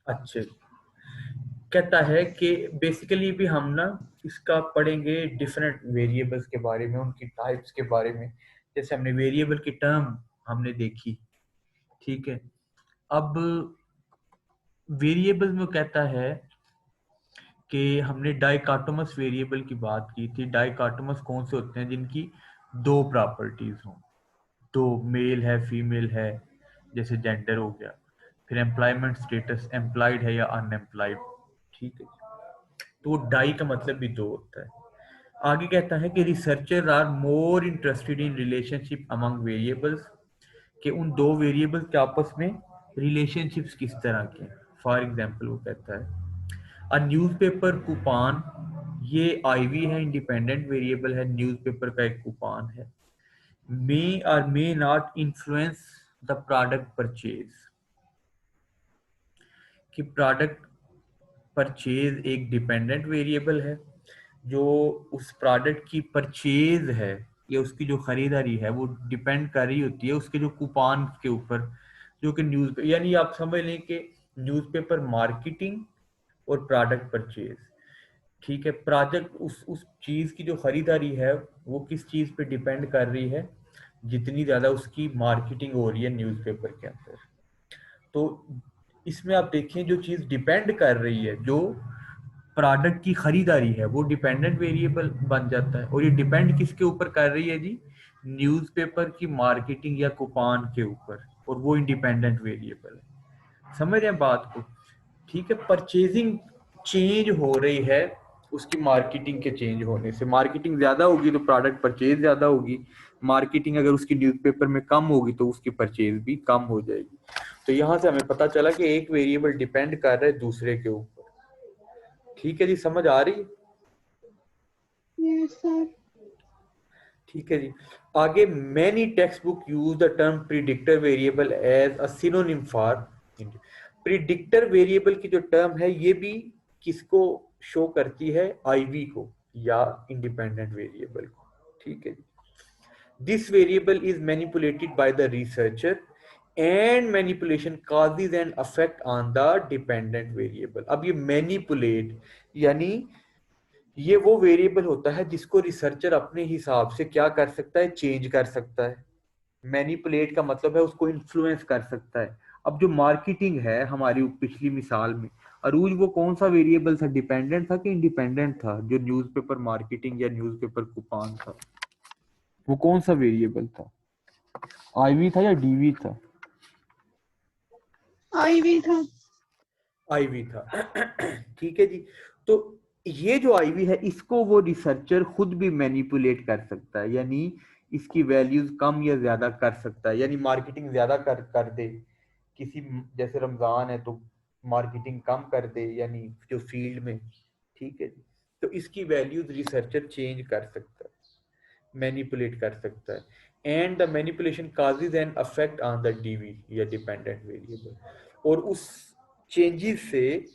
अच्छे, कहता है कि बेसिकली भी हम ना इसका पढ़ेंगे डिफरेंट वेरिएबल्स के बारे में, उनकी टाइप्स के बारे में। जैसे हमने वेरिएबल की टर्म हमने देखी, ठीक है। अब वेरिएबल में कहता है कि हमने डाइकोटोमस वेरिएबल की बात की थी। डाइकोटोमस कौन से होते हैं? जिनकी दो प्रॉपर्टीज हों, दो, मेल है फीमेल है, जैसे जेंडर हो गया। फिर एम्प्लॉयमेंट स्टेटस, एम्प्लॉयड है या अनएम्प्लॉयड, ठीक है। तो वो डाई का मतलब भी दो होता है। आगे कहता है कि researcher are more interested in relationship among variables, कि उन दो वेरिएबल्स के आपस में रिलेशनशिप्स किस तरह के। फॉर एग्जाम्पल वो कहता है अ न्यूज़पेपर कूपन, ये आईवी है, इंडिपेंडेंट वेरिएबल है, न्यूज़पेपर का एक कूपन है। मे और may not influence the product purchase, कि प्रोडक्ट परचेज एक डिपेंडेंट वेरिएबल है, जो उस प्रोडक्ट की परचेज है या उसकी जो खरीदारी है वो डिपेंड कर रही होती है उसके जो कूपन के ऊपर, जो कि न्यूज, यानी आप समझ लें कि न्यूज़पेपर मार्केटिंग और प्रोडक्ट परचेज, ठीक है। प्रोडक्ट उस चीज की जो खरीदारी है वो किस चीज पे डिपेंड कर रही है, जितनी ज्यादा उसकी मार्केटिंग हो रही है न्यूज़पेपर के अंदर। तो इसमें आप देखें जो चीज डिपेंड कर रही है, जो प्रोडक्ट की खरीदारी है, वो डिपेंडेंट वेरिएबल बन जाता है। और ये डिपेंड किसके ऊपर कर रही है जी? न्यूज़पेपर की मार्केटिंग या कूपन के ऊपर, और वो इंडिपेंडेंट वेरिएबल है। समझ रहे हैं बात को? ठीक है। परचेजिंग चेंज हो रही है उसकी मार्केटिंग के चेंज होने से। मार्केटिंग ज्यादा होगी तो प्रोडक्ट परचेज ज्यादा होगी, मार्केटिंग अगर उसकी न्यूज़पेपर में कम होगी तो उसकी परचेज भी कम हो जाएगी। तो यहां से हमें पता चला कि एक वेरिएबल डिपेंड कर रहा है दूसरे के ऊपर। ठीक है जी, समझ आ रही है? Yes sir. ठीक है जी। आगे, many text book use the term predictor variable as a synonym for. Predictor variable की जो टर्म है ये भी किसको शो करती है? आईवी को या इंडिपेंडेंट वेरिएबल को, ठीक है जी। This variable is manipulated by the researcher and manipulation causes an effect on the dependent variable. अब ये मैनिपुलेट यानी ये वो वेरिएबल होता है जिसको रिसर्चर अपने हिसाब से क्या कर सकता है? चेंज कर सकता है। मैनिपुलेट का मतलब है उसको इन्फ्लुएंस कर सकता है। अब जो मार्केटिंग है हमारी पिछली मिसाल में, अरूज वो कौन सा वेरिएबल था? डिपेंडेंट था कि इंडिपेंडेंट था? जो न्यूज़पेपर मार्केटिंग या न्यूज़पेपर कूपन था, वो कौन सा वेरिएबल था? आईवी था या डीवी था? आईवी था। आईवी था। ठीक है जी। तो ये जो आईवी है इसको वो रिसर्चर खुद भी मैनिपुलेट कर सकता है, यानी इसकी वैल्यूज कम या ज्यादा कर सकता है, यानी मार्केटिंग ज्यादा कर दे किसी, जैसे रमजान है तो मार्केटिंग कम कर दे, यानी जो फील्ड में, ठीक है जी। तो इसकी वैल्यूज रिसर्चर चेंज कर सकता है, मैनिपुलेट कर सकता है। And the manipulation causes an effect on the DV या डिपेंडेंट वेरिएबल। और उस चेंजेस से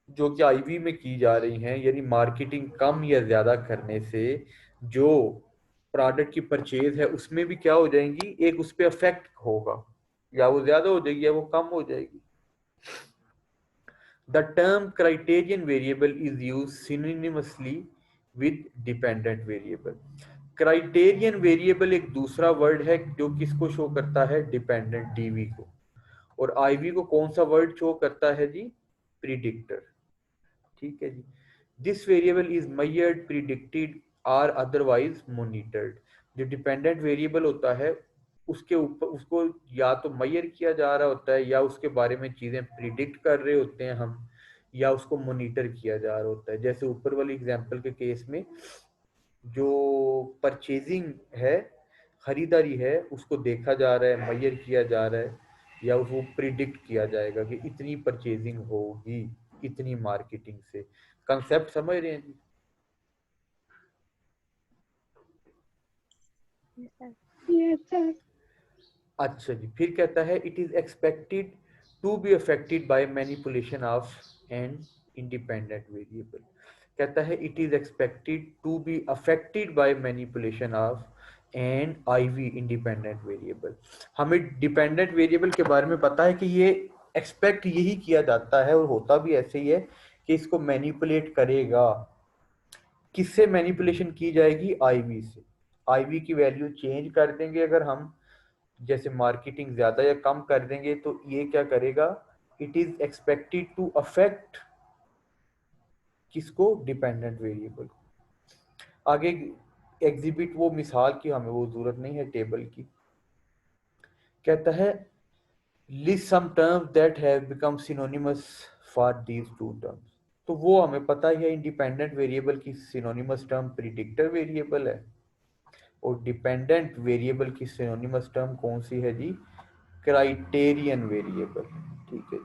जो कि आईवी में की जा रही हैं, यानी मार्केटिंग कम या ज्यादा करने से जो प्रोडक्ट की परचेज है उसमें भी क्या हो जाएंगी? एक उस पर अफेक्ट होगा, या वो ज्यादा हो जाएगी या वो कम हो जाएगी। The term criterion variable is use synonymously with dependent variable. Criterion variable एक दूसरा वर्ड है जो किसको शो करता है? डिपेंडेंट डीवी को। और आईवी को कौन सा वर्ड शो करता है जी? प्रिडिक्टर, ठीक है जी। This variable is measured, predicted or otherwise monitored. जो डिपेंडेंट वेरिएबल होता है उसके ऊपर उसको या तो मेजर किया जा रहा होता है, या उसके बारे में चीजें प्रिडिक्ट कर रहे होते हैं हम, या उसको मॉनिटर किया जा रहा होता है। जैसे ऊपर वाली एग्जांपल के केस में जो परचेजिंग है, खरीदारी है, उसको देखा जा रहा है, मेजर किया जा रहा है, या वो प्रिडिक्ट किया जाएगा कि इतनी परचेजिंग होगी इतनी मार्केटिंग से। कंसेप्ट समझ रहे हैं जी? Yes sir. अच्छा जी। फिर कहता है it is expected to be affected by manipulation of an independent variable. कहता है it is expected to be affected by manipulation of an IV independent variable. हमें डिपेंडेंट वेरिएबल के बारे में पता है कि ये एक्सपेक्ट यही किया जाता है और होता भी ऐसे ही है कि इसको मैनिपुलेट करेगा। किससे मैनिपुलेशन की जाएगी? आईवी से। आईवी की वैल्यू चेंज कर देंगे अगर हम, जैसे मार्केटिंग ज्यादा या कम कर देंगे तो ये क्या करेगा? It is expected to affect किसको? Dependent variable. आगे एग्जिबिट वो मिसाल की हमें वो जरूरत नहीं है टेबल की। कहता है list some terms that have become synonymous for these two terms. तो वो हमें पता ही है इंडिपेंडेंट वेरिएबल की सिनोनिमस टर्म प्रिडिक्टर वेरिएबल है, और डिपेंडेंट वेरिएबल की सिनोनिमस टर्म कौन सी है जी? Criterion variable. ठीक है,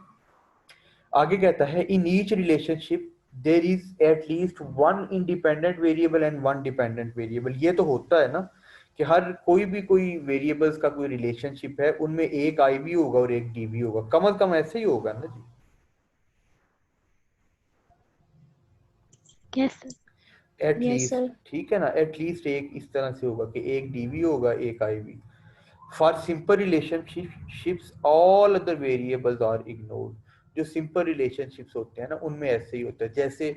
आगे कहता है in each relationship there is at least one independent variable and one dependent variable. ये तो होता है ना कि हर कोई वेरिएबल्स का कोई रिलेशनशिप है, उनमें एक आई भी होगा और एक डी भी होगा, कम से कम ऐसे ही होगा ना जी। Yes sir. At yes least, sir. ठीक है ना, एट लीस्ट एक इस तरह से होगा कि एक डी भी होगा एक आई भी। For simple relationships all other variables are ignored. जो सिंपल रिलेशनशिप्स होते हैं ना उनमें ऐसे ही होता है। जैसे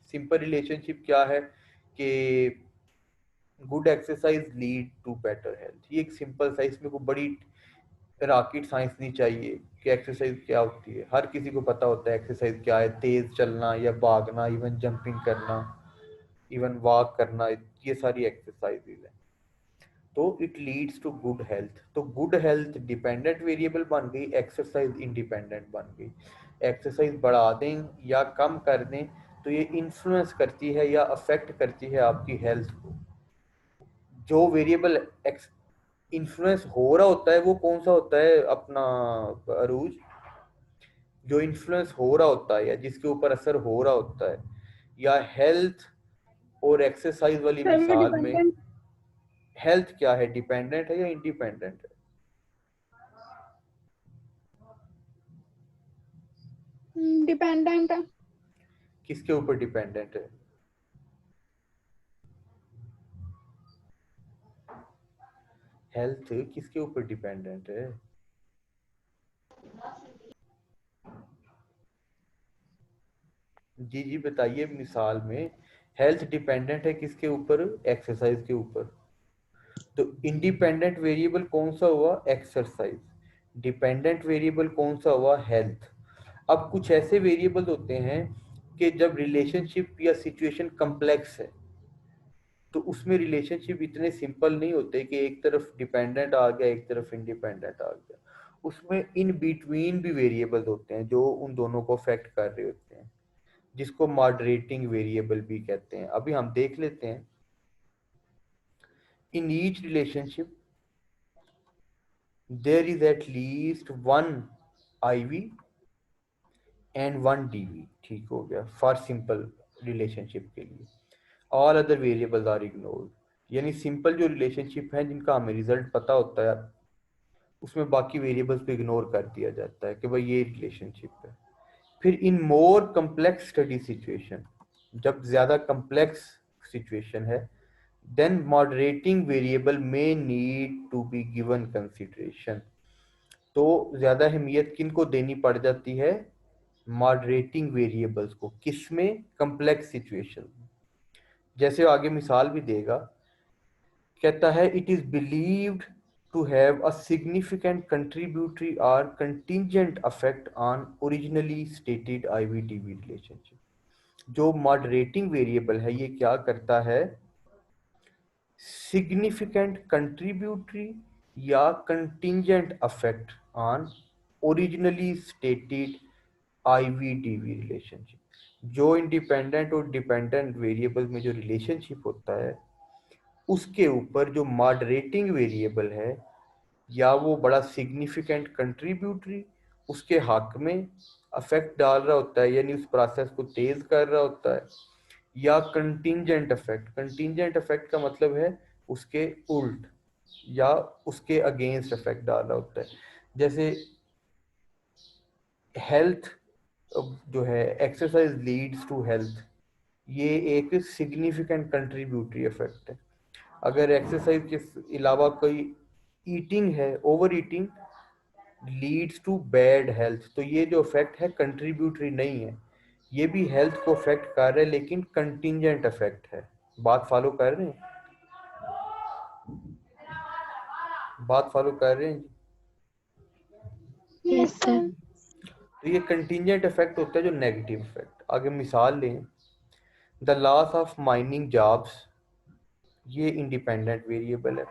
सिंपल रिलेशनशिप क्या है कि good exercise lead to better health. ये एक सिंपल सा, इसमें कोई बड़ी रॉकेट साइंस नहीं चाहिए कि एक्सरसाइज क्या होती है। हर किसी को पता होता है एक्सरसाइज क्या है, तेज चलना या भागना, इवन जंपिंग करना, इवन वॉक करना, ये सारी एक्सरसाइजेज है। तो it leads to good health. तो गुड हेल्थ डिपेंडेंट वेरिएबल बन गई, एक्सरसाइज इंडिपेंडेंट बन गई। एक्सरसाइज बढ़ा दें या कम कर दें तो ये इन्फ्लुएंस करती है या अफेक्ट करती है आपकी हेल्थ को। जो वेरिएबल इन्फ्लुएंस हो रहा होता है वो कौन सा होता है अपना अरूज? जो इन्फ्लुएंस हो रहा होता है या जिसके ऊपर असर हो रहा होता है, या हेल्थ और एक्सरसाइज वाली सर वो मिसाल में डिपेंडेंट हेल्थ क्या है? डिपेंडेंट है या इंडिपेंडेंट है? डिपेंडेंट है। किसके ऊपर डिपेंडेंट है? हेल्थ किसके ऊपर डिपेंडेंट है? जी जी बताइए, मिसाल में हेल्थ डिपेंडेंट है किसके ऊपर? एक्सरसाइज के ऊपर। तो इंडिपेंडेंट वेरिएबल कौन सा हुआ? एक्सरसाइज। डिपेंडेंट वेरिएबल कौन सा हुआ? हेल्थ। अब कुछ ऐसे वेरिएबल होते हैं कि जब रिलेशनशिप या सिचुएशन कम्प्लेक्स है तो उसमें रिलेशनशिप इतने सिंपल नहीं होते कि एक तरफ डिपेंडेंट आ गया एक तरफ इंडिपेंडेंट आ गया। उसमें इन बिटवीन भी वेरिएबल होते हैं जो उन दोनों को अफेक्ट कर रहे होते हैं, जिसको मॉडरेटिंग वेरिएबल भी कहते हैं। अभी हम देख लेते हैं। In each relationship there is at least one IV and one DV. ठीक हो गया फॉर सिंपल रिलेशनशिप के लिए। All other variables are ignored. यानी सिंपल जो रिलेशनशिप है जिनका हमें रिजल्ट पता होता है उसमें बाकी वेरिएबल्स को इग्नोर कर दिया जाता है कि भाई ये रिलेशनशिप है। फिर in more complex study situation, जब ज्यादा कम्प्लेक्स सिचुएशन है, then moderating variable may need to be given consideration. तो ज्यादा अहमियत किनको देनी पड़ जाती है? मॉडरेटिंग वेरिएबल्स को। किसमें? Complex situation. जैसे आगे मिसाल भी देगा, कहता है it is believed to have a significant contributory or contingent effect on originally stated IVDV relationship। जो मॉडरेटिंग वेरिएबल है ये क्या करता है? सिग्निफिकेंट कंट्रीब्यूटरी या contingent effect on originally stated IVDV relationship. जो इंडिपेंडेंट और डिपेंडेंट वेरिएबल में जो रिलेशनशिप होता है उसके ऊपर जो मॉडरेटिंग वेरिएबल है या वो बड़ा सिग्निफिकेंट कंट्रीब्यूटरी उसके हक में अफेक्ट डाल रहा होता है, यानी उस प्रोसेस को तेज कर रहा होता है, या कंटिंजेंट अफेक्ट। कंटिंजेंट अफेक्ट का मतलब है उसके उल्ट या उसके अगेंस्ट अफेक्ट डाल रहा होता है। जैसे हेल्थ जो है, एक्सरसाइज लीड्स टू हेल्थ, ये एक सिग्निफिकेंट कंट्रीब्यूटरी इफेक्ट है। अगर एक्सरसाइज के अलावा कोई ईटिंग है, over eating, leads to bad health, तो ये जो इफेक्ट है कंट्रीब्यूटरी नहीं है, ये भी हेल्थ को अफेक्ट कर रहा है लेकिन कंटिजेंट इफेक्ट है। बात फॉलो कर रहे हैं? बात फॉलो कर रहे हैं? Yes sir. तो ये कंटिजेंट इफेक्ट होता है जो नेगेटिव इफेक्ट। आगे मिसाल लें, the loss of mining jobs, ये इंडिपेंडेंट वेरिएबल है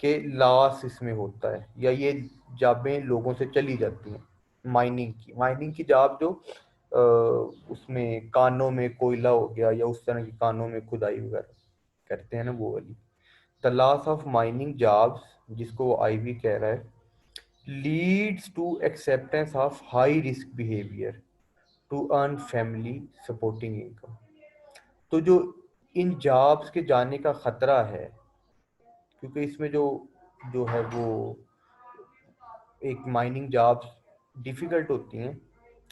कि लॉस इसमें होता है या ये जॉबें लोगों से चली जाती हैं। माइनिंग की जॉब जो उसमें कानों में कोयला हो गया या उस तरह की कानों में खुदाई वगैरह करते हैं ना, वो वाली। The loss of mining jobs, जिसको वो आईवी कह रहा है, leads to acceptance of high risk behaviour to earn family supporting income. तो जो इन जॉब्स के जाने का खतरा है, क्योंकि इसमें जो जो है वो एक माइनिंग जॉब्स डिफिकल्ट होती हैं,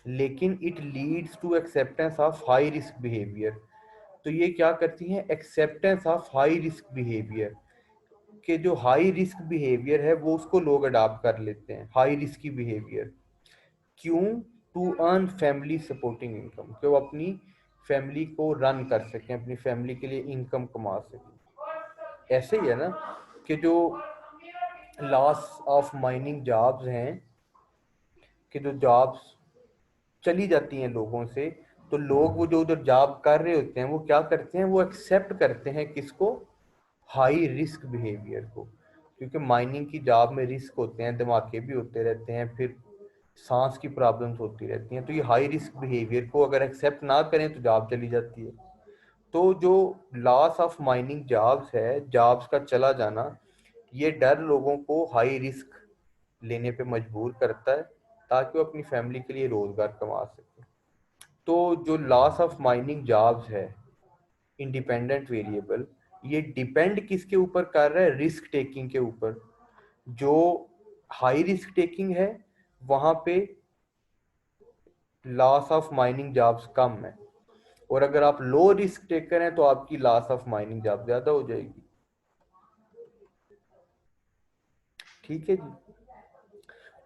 लेकिन it leads to acceptance of high risk behaviour. तो ये क्या करती हैं, acceptance of high risk behaviour, के जो हाई रिस्क बिहेवियर है वो उसको लोग अडॉप्ट कर लेते हैं, हाई रिस्की बिहेवियर। क्यों? To earn family supporting income, कि वो अपनी फैमिली को रन कर सकें, अपनी फैमिली के लिए इनकम कमा सकें। ऐसे ही है ना कि जो लॉस ऑफ माइनिंग जॉब्स हैं, कि जो जॉब्स चली जाती हैं लोगों से, तो लोग वो जो उधर जॉब कर रहे होते हैं वो क्या करते हैं, वो एक्सेप्ट करते हैं किसको, हाई रिस्क बिहेवियर को। क्योंकि माइनिंग की जॉब में रिस्क होते हैं, धमाके भी होते रहते हैं, फिर सांस की प्रॉब्लम्स होती रहती हैं, तो ये हाई रिस्क बिहेवियर को अगर एक्सेप्ट ना करें तो जॉब चली जाती है। तो जो लॉस ऑफ माइनिंग जॉब्स है, जॉब्स का चला जाना, ये डर लोगों को हाई रिस्क लेने पे मजबूर करता है ताकि वो अपनी फैमिली के लिए रोजगार कमा सके। तो जो लॉस ऑफ माइनिंग जॉब्स है, इंडिपेंडेंट वेरिएबल, ये डिपेंड किसके ऊपर कर रहा है, रिस्क टेकिंग के ऊपर। जो हाई रिस्क टेकिंग है वहां पे लॉस ऑफ माइनिंग जॉब्स कम है, और अगर आप लो रिस्क टेकर हैं तो आपकी लॉस ऑफ माइनिंग जॉब ज्यादा हो जाएगी। ठीक है जी।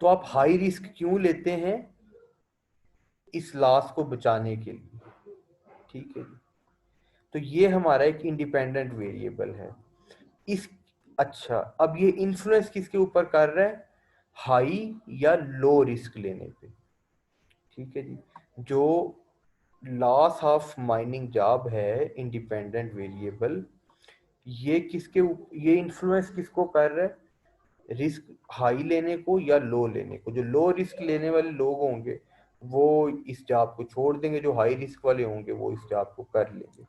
तो आप हाई रिस्क क्यों लेते हैं, इस लॉस को बचाने के लिए। ठीक है जी। तो ये हमारा एक इंडिपेंडेंट वेरिएबल है। इस अच्छा, अब ये इन्फ्लुएंस किसके ऊपर कर रहा है, हाई या लो रिस्क लेने पे। ठीक है जी। जो लॉस ऑफ माइनिंग जॉब है, इंडिपेंडेंट वेरिएबल, ये इन्फ्लुएंस किसको कर रहा है, रिस्क हाई लेने को या लो लेने को। जो लो रिस्क लेने वाले लोग होंगे वो इस जॉब को छोड़ देंगे, जो हाई रिस्क वाले होंगे वो इस जॉब को कर लेंगे।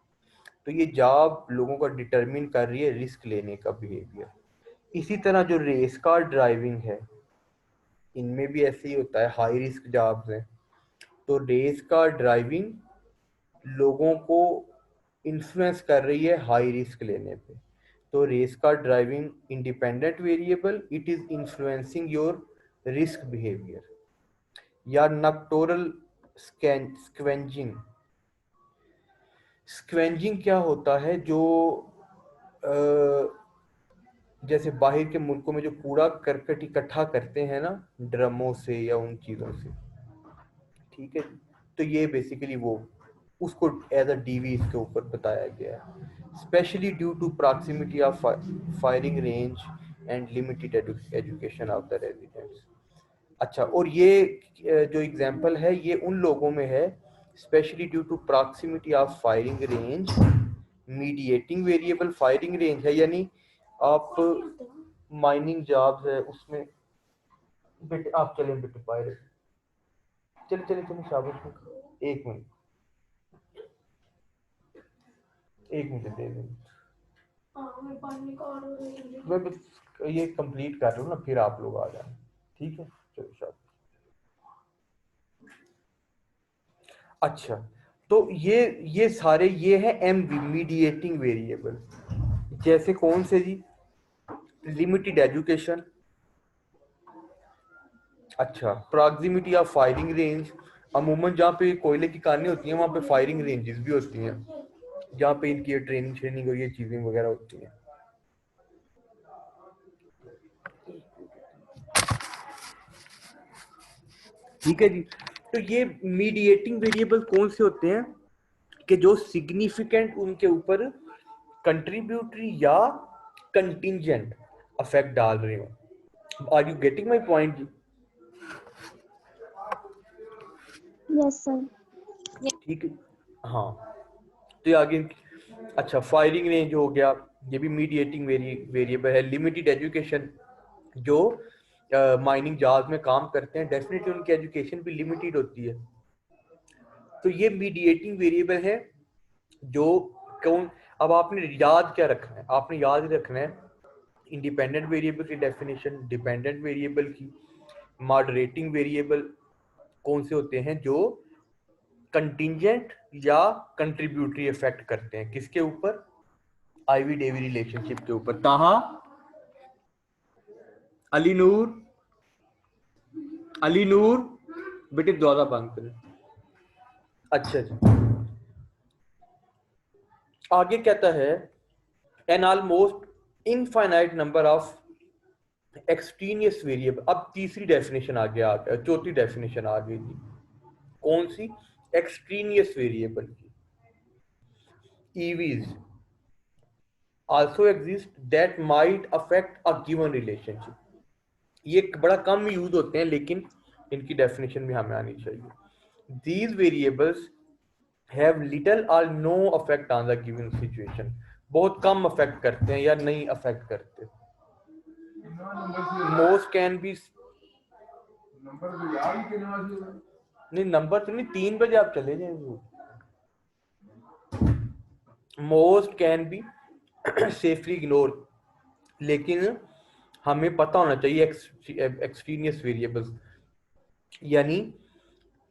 तो ये जॉब लोगों का डिटरमिन कर रही है रिस्क लेने का बिहेवियर। इसी तरह जो रेस कार ड्राइविंग है, इनमें भी ऐसे ही होता है, हाई रिस्क जॉब्स हैं। तो रेस कार ड्राइविंग लोगों को इन्फ्लुएंस कर रही है हाई रिस्क लेने पे। तो race car driving independent variable, it is influencing your risk behaviour. या नक्टोरल स्क्वेंजिंग। स्क्वेंजिंग क्या होता है, जो जैसे बाहर के मुल्कों में जो कूड़ा करकट इकट्ठा करते हैं ना, ड्रमों से या उन चीज़ों से। ठीक है। तो ये बेसिकली वो उसको एज अ डीवी इसके ऊपर बताया गया है, specially due to proximity of firing range and limited education of the residents. अच्छा, और ये जो एग्जांपल है ये उन लोगों में है, specially due to proximity of firing range, mediating variable firing range है, यानी आप माइनिंग जॉब्स है उसमें, बेटे आप चले बेटे बाहर, चले चले चले शाबाश। एक मिनट, एक मिनट दे दे, मैं बस ये कंप्लीट कर रहा हूँ ना, फिर आप लोग आ जाए। ठीक है, चलो शाबाश। अच्छा, तो ये सारे ये है एमवी, मीडिएटिंग वेरिएबल। जैसे कौन से जी, लिमिटेड एजुकेशन, अच्छा, प्रॉक्सिमिटी ऑफ फायरिंग रेंज। अमूमन जहाँ पे कोयले की खानें होती हैं वहाँ पे फायरिंग रेंजेस भी होती हैं, जहाँ पे इनकी ट्रेनिंग श्रेनिंग और ये चीजें वगैरह होती हैं। ठीक है जी। तो ये मीडिएटिंग वेरिएबल कौन से होते हैं कि जो सिग्निफिकेंट उनके ऊपर कंट्रीब्यूटरी या कंटिंजेंट अफेक्ट डाल रहे हो। Are you getting my point जी? Yes sir. ठीक है, हाँ। तो ये आगे, अच्छा फायरिंग रेंज हो गया, ये भी मीडिएटिंग वेरिएबल है। लिमिटेड एजुकेशन, जो माइनिंग जहाज में काम करते हैं डेफिनेटली उनकी एजुकेशन भी लिमिटेड होती है। तो ये मीडिएटिंग वेरिएबल है जो कौन, अब आपने याद क्या रखना है, आपने याद रखना है इंडिपेंडेंट वेरिएबल की डेफिनेशन, डिपेंडेंट वेरिएबल की, मॉडरेटिंग वेरिएबल कौन से होते हैं जो कंटिंजेंट या कंट्रीब्यूटरी इफेक्ट करते हैं किसके ऊपर, आईवी डेवी रिलेशनशिप के ऊपर। ताहा, अली नूर, अली नूर बेटे दरवाजा बंद करें। अच्छा जी, आगे कहता है an almost infinite number of extraneous variable. अब तीसरी डेफिनेशन आ गया, चौथी डेफिनेशन आ गई जी, कौन सी, एक्सट्रीनियस वेरिएबल की। EVs also exist that might affect a given relationship. ये बड़ा कम यूज होते हैं लेकिन इनकी डेफिनेशन भी हमें आनी चाहिए। These variables have little or no affect on the given situation. बहुत कम अफेक्ट करते हैं या नहीं अफेक्ट करते। मोस्ट कैन बी, नहीं नंबर तो नहीं, 3 बजे आप चले जाएंगे। Most can be safely ignore, लेकिन हमें पता होना चाहिए एक्सट्रीनियस वेरिएबल्स, यानी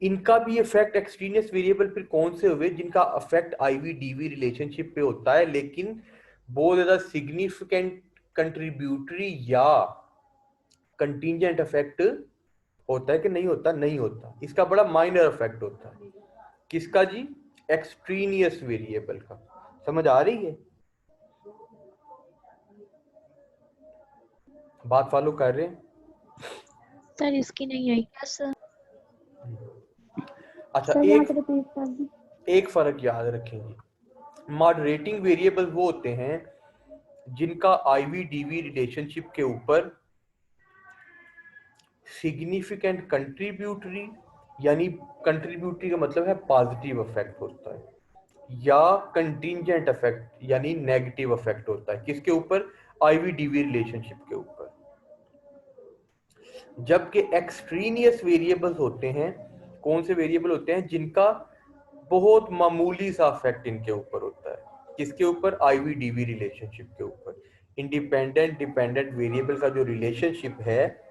इनका भी इफेक्ट एक्सट्रीनियस वेरिएबल फिर कौन से हुए जिनका इफेक्ट आईवी डीवी रिलेशनशिप पे होता है लेकिन बहुत ज्यादा सिग्निफिकेंट कंट्रीब्यूटरी या कंटिंजेंट इफेक्ट होता है कि नहीं होता, नहीं होता, इसका बड़ा माइनर इफेक्ट होता है। किसका जी, एक्सट्रीनियस वेरिएबल का। समझ आ रही है, बात फॉलो कर रहे हैं? सर इसकी नहीं आई। Yes sir. अच्छा, सर यहाँ पे रिपीट कर दी। एक फर्क याद रखेंगे, मॉडरेटिंग वेरिएबल वो होते हैं जिनका आईवी डीवी रिलेशनशिप के ऊपर सिग्निफिकेंट कंट्रीब्यूटरी, यानी कंट्रीब्यूटरी का मतलब है पॉजिटिव इफेक्ट होता है, या कंटिंजेंट इफेक्ट यानी नेगेटिव इफेक्ट होता है किसके ऊपर, आईवी डीवी रिलेशनशिप के ऊपर। जबकि एक्सट्रीनियस वेरिएबल्स होते हैं, कौन से वेरिएबल होते हैं जिनका बहुत मामूली सा इफेक्ट इनके ऊपर होता है, किसके ऊपर, आईवी डीवी रिलेशनशिप के ऊपर। इंडिपेंडेंट डिपेंडेंट वेरिएबल का जो रिलेशनशिप है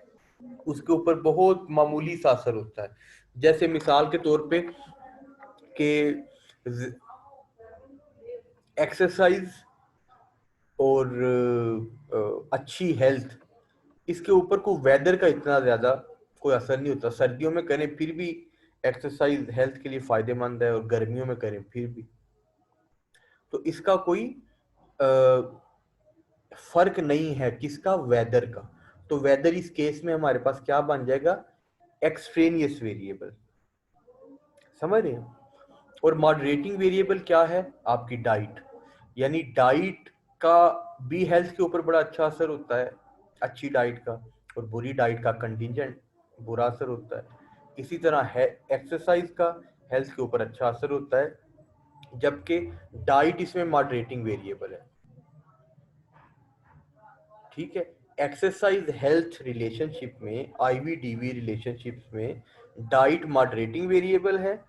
उसके ऊपर बहुत मामूली सा असर होता है। जैसे मिसाल के तौर पे कि एक्सरसाइज और अच्छी हेल्थ, इसके ऊपर कोई वेदर का इतना ज्यादा कोई असर नहीं होता। सर्दियों में करें फिर भी एक्सरसाइज हेल्थ के लिए फायदेमंद है और गर्मियों में करें फिर भी, तो इसका कोई फर्क नहीं है किसका, वेदर का। तो वेदर इस केस में हमारे पास क्या बन जाएगा, एक्सट्रेनियस वेरिएबल। समझ रहे हैं? और मॉडरेटिंग वेरिएबल क्या है, आपकी डाइट, यानी डाइट का भी हेल्थ के ऊपर बड़ा अच्छा असर होता है, अच्छी डाइट का, और बुरी डाइट का कंटिंजेंट बुरा असर होता है। इसी तरह है एक्सरसाइज का हेल्थ के ऊपर अच्छा असर होता है, जबकि डाइट इसमें मॉडरेटिंग वेरिएबल है। ठीक है, एक्सरसाइज हेल्थ रिलेशनशिप में, आईवी डीवी रिलेशनशिप में डाइट मॉडरेटिंग वेरिएबल है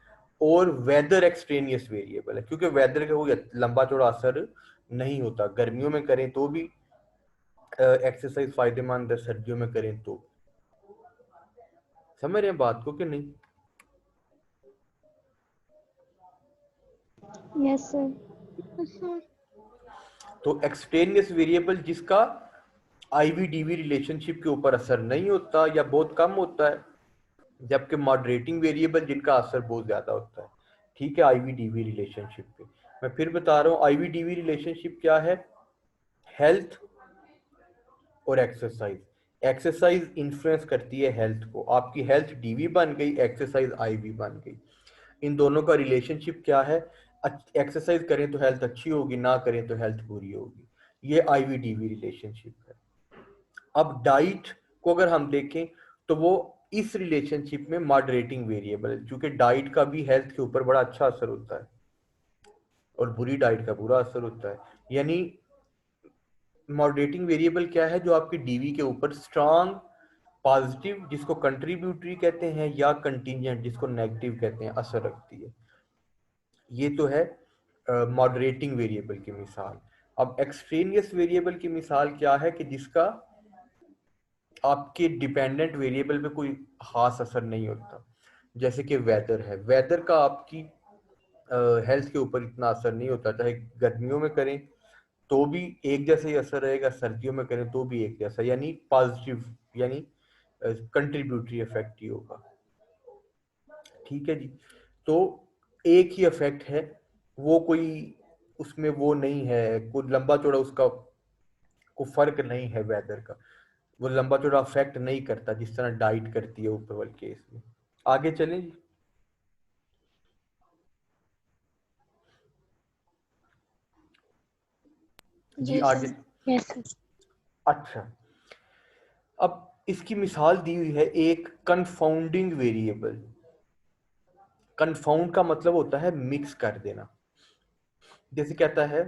और वेदर एक्सट्रेनियस वेरिएबल है, क्योंकि वेदर का कोई लंबा चौड़ा असर नहीं होता। गर्मियों में करें तो भी एक्सरसाइज फायदेमंद है, सर्दियों में करें तो। समझ रहे हैं बात को कि नहीं? Yes sir. तो एक्सट्रेनियस वेरिएबल जिसका आईवी डीवी रिलेशनशिप के ऊपर असर नहीं होता या बहुत कम होता है, जबकि मॉडरेटिंग वेरिएबल जिनका असर बहुत ज्यादा होता है। ठीक है, आईवी डीवी रिलेशनशिप पे मैं फिर बता रहा हूँ, आईवी डीवी रिलेशनशिप क्या है, हेल्थ और एक्सरसाइज, एक्सरसाइज इन्फ्लुएंस करती है हेल्थ को, आपकी हेल्थ डीवी बन गई, एक्सरसाइज आईवी बन गई। इन दोनों का रिलेशनशिप क्या है? एक्सरसाइज करें तो हेल्थ अच्छी होगी, ना करें तो हेल्थ बुरी होगी। ये आईवी डीवी रिलेशनशिप है। अब डाइट को अगर हम देखें तो वो इस रिलेशनशिप में मॉडरेटिंग वेरिएबल है, क्योंकि डाइट का भी हेल्थ के ऊपर बड़ा अच्छा असर होता है और बुरी डाइट का बुरा असर होता है। यानी मॉडरेटिंग वेरिएबल क्या है? जो आपकी डीवी के ऊपर स्ट्रांग पॉजिटिव, जिसको कंट्रीब्यूटरी कहते हैं, या कंटीजेंट, जिसको नेगेटिव कहते हैं, असर रखती है। ये तो है मॉडरेटिंग वेरिएबल की मिसाल। अब एक्सट्रेनियस वेरिएबल की मिसाल क्या है? कि जिसका आपके डिपेंडेंट वेरिएबल पे कोई खास असर नहीं होता। जैसे कि वेदर है, वेदर का आपकी हेल्थ के ऊपर इतना असर नहीं होता, चाहे गर्मियों में करें तो भी एक जैसा ही असर रहेगा, सर्दियों में करें तो भी एक जैसा, यानी पॉजिटिव, यानी कंट्रीब्यूटरी इफेक्ट ही होगा। ठीक है जी। तो एक ही इफेक्ट है, वो कोई उसमें वो नहीं है, कोई लंबा चौड़ा उसका कोई फर्क नहीं है वेदर का, वो लंबा चौड़ा अफेक्ट नहीं करता जिस तरह डाइट करती है ऊपर वाले केस में। आगे चलें जी। जी यस आगे। सर। Yes sir. अच्छा, अब इसकी मिसाल दी हुई है एक कंफाउंडिंग वेरिएबल। कंफाउंड का मतलब होता है मिक्स कर देना। जैसे कहता है,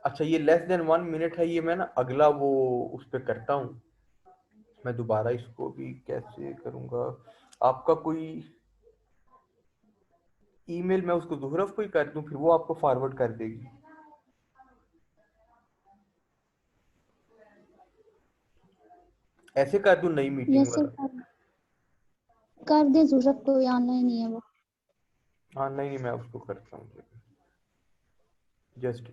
अच्छा ये लेस देन 1 मिनट है, ये मैं ना अगला वो उस पर करता हूँ, मैं दोबारा इसको भी कैसे करूँगा? आपका कोई ईमेल मैं उसको दोहरफ कोई कर दूं, फिर वो आपको फॉरवर्ड कर देगी। ऐसे कर दूं नई मीटिंग यस सर, वाला? कर दे, जरूरत कोई ऑनलाइन ही है वो। हाँ नहीं नहीं, मैं उसको करता हूँ जस्ट।